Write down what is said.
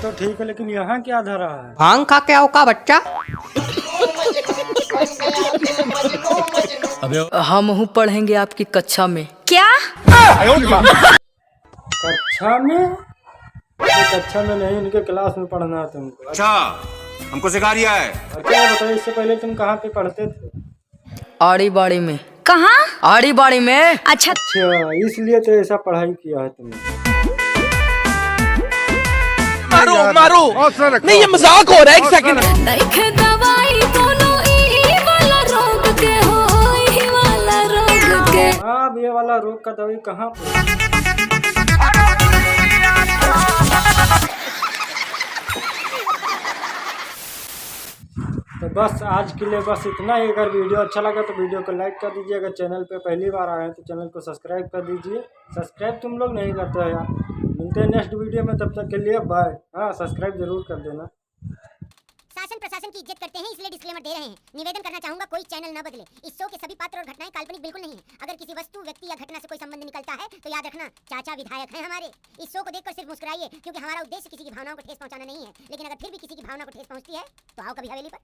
तो ठीक है, लेकिन यहाँ क्या धरा है? भांग खा के आओ का बच्चा? हम हूँ पढ़ेंगे आपकी कक्षा में। क्या? कक्षा में? कक्षा में नहीं, उनके क्लास में पढ़ना है तुमको। अच्छा, हमको सिखा रिया है। अच्छा बताइए, इससे पहले तुम कहाँ पे पढ़ते थे? आड़ी बाड़ी में। कहाँ? आड़ी बाड़ी में। अच्छा, अच्छा, इसलिए तो ऐसा पढ़ाई किया है तुमने। मारो मारो, नहीं ये मजाक हो रहा है। एक सेकंड। देखे दवाई बोलो ई वाला रोग के हो, ई वाला रोग के। हाँ, अब ये वाला रोग का दवाई कहाँ पे? तो बस आज के लिए बस इतना ही। अगर वीडियो अच्छा लगा तो वीडियो को लाइक कर दीजिए। अगर चैनल पे पहली बार आए हैं तो चैनल को सब्सक्राइब कर दीजिए। सब्सक्राइब तुम लोग नहीं करते हो यार। मिलते हैं नेक्स्ट वीडियो में, तब तक के लिए बाय। हाँ, सब्सक्राइब जरूर कर देना। शासन प्रशासन की इज्जत करते हैं, इसलिए डिस्क्लेमर दे रहे हैं। निवेदन करना चाहूंगा, कोई चैनल न बदले। इस शो के सभी पात्र और घटनाएं काल्पनिक बिल्कुल नहीं है। अगर किसी वस्तु, व्यक्ति या घटना से कोई संबंध निकलता है तो याद रखना, चाचा विधायक हैं हमारे। इस शो को देखकर सिर्फ मुस्कुराइए, क्योंकि हमारा उद्देश्य किसी की भावनाओं को ठेस पहुंचाना नहीं है। लेकिन अगर फिर भी किसी की भावना को ठेस पहुंचती है तो आओ कभी हवेली पर।